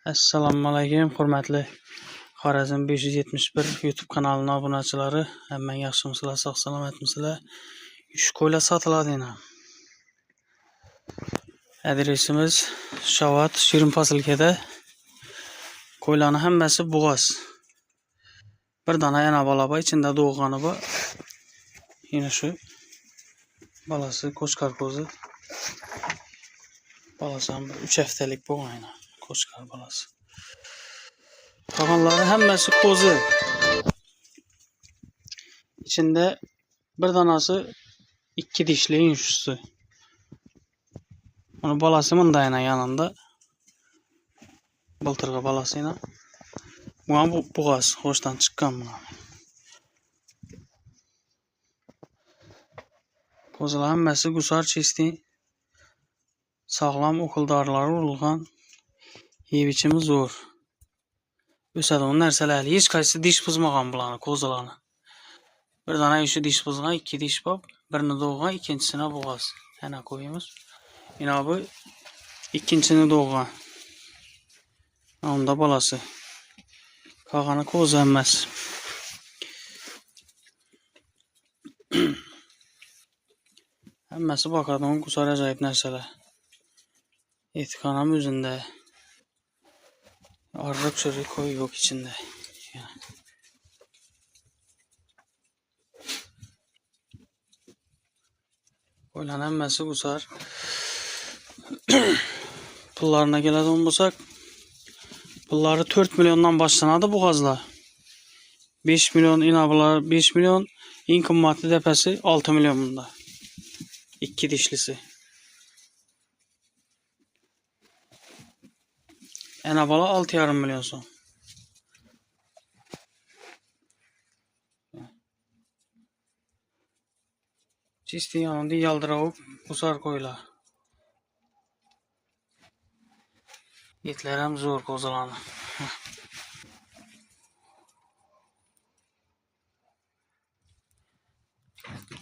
Assalomu alaykum, hurmatli Xorazm 571 YouTube kanalining obunachilari. Hamma yaxshimisizlar, sog' salomatmisizlar? Qo'ylar sotiladi yana. Adresimiz Shovot, Shirin posilkada. Qo'ylarning hammasi bo'g'oz. Bir dona yana bola bor, ichida doğg'ani bor. Yana shu bolasi qo'chqar qo'zi. Bolasi ham 3 haftalik bo'lgan, qo'chqar bolasi. Qolganlari hammasi qo'zi. İçinde bir danası 2 dişli yunşusu. Onun balası mındayına yanında. Baltırga balasıyla. Buna boğaz. Hoştan çıkan buna. Qo'zilar hammasi gusar chesti. Sağlam o'qildarlari urilgan. Yeb ichimi zo'r. O'sadigan narsalar hech qaysi dish buzmagan bularni, qo'zilarni. Bir dana shu dish buzgan, 2 dish bor. Birini doğgan, ikkinchisini bo'g'oz. Ana qo'yimiz. Mana bu ikkinchisini doğgan. Onda balası. Qolgani qo'zi emas. Hammasi boqadigan gusar ajoyib narsalar. Etxonam o'zinde. Arık çürük koy yok içinde. Qo'ylarning hammasi gusar. Pullarına keladigan bo'lsak, pullari 4 milyondan başlanadi bo'g'ozlar. 5 milyon inabilar, 5 milyon, eng qimmatli depasi 6 milyon bunda. 2 dişlisi. Enabala 6,5 milyon so'm. Çisti yanında yaldıravuk gusar qo'ylar. Etler ham zo'r qo'zilarni.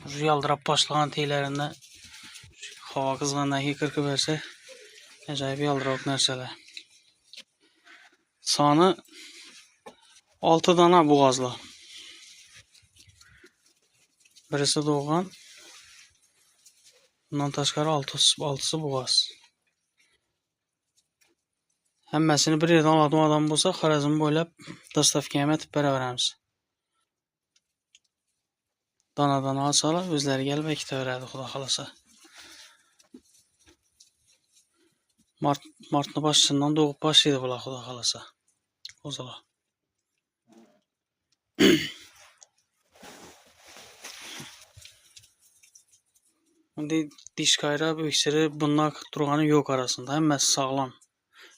Şu yaldırab başlagan teylerinde hava kızgandan keyin kirib berse, ajoyib yaldiravuk narsalar. Soni 6 dana bo'g'ozlar. Birisi doğgan. Bundan tashqari 6'sı bo'g'oz. Hammasini bir yerdan oladigan odam bo'lsa, Xorazm bo'ylab dostavka ham etib beraveramiz. Dana olsalar, o'zlari kelib ekitaveradi, xudo xolasa. Martning boshidan doğib boshlaydi bular, xudo xolasa. Qo'zilar. Bunday dish qayrab, öksirib, bunlar turgani yo'q arasında. Hammasi sog'lom.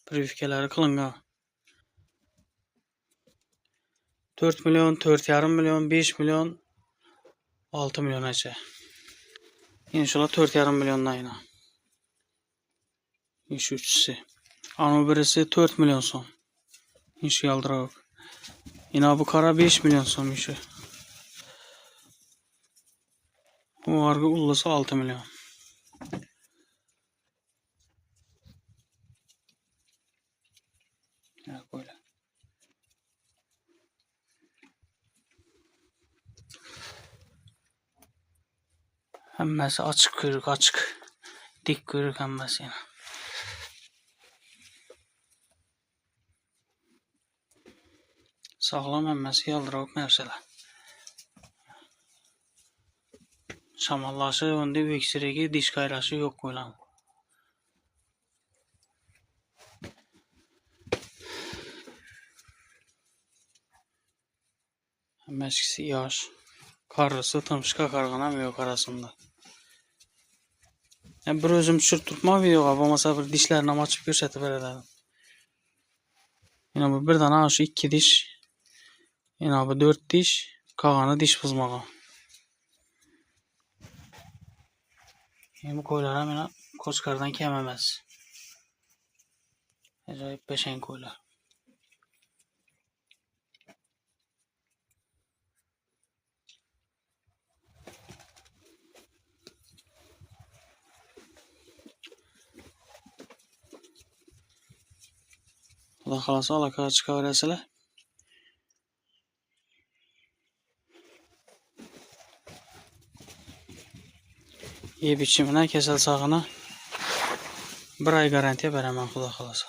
Прививкалari qilingan. 4 milyon, 4,5 milyon, 5 milyon, 6 milyongacha. İnşallah 4,5 milyondan yana. Şu üçüsü. Ana birisi 4 milyon so'm. Şu yaldıravuk. Yine bu kara 5 milyon so'm şu. O argı ullası 6 milyon. Ya böyle. Hammasi açık kuyruk, açık. Dik kuyruk hammasi yana. Sağlam hammasi yaldiravuk narsalar. Şamallaşı, onda öksirigi, dish qayrashi yo'q qo'ylan. Hammasi yosh. Qarisi tumshqa qarg'an ham yo'q arasında. Bir o'zim tushirib turibman videoga, bo'lmasa bir dishlarini ham ochib ko'rsatib beraman. Yana bu bir dana shu 2 dish. Yana bu 4 dish, qolgani dish buzmagan. Bu qo'ylar ham yana qo'chqardan kam emas. Ajoyib beshang qo'ylar. Xudo xolasa alakaga chiqaverasizlar. Yeb ichimidan kasal sog'ini 1 oy garantiya beraman, xudo xolasa.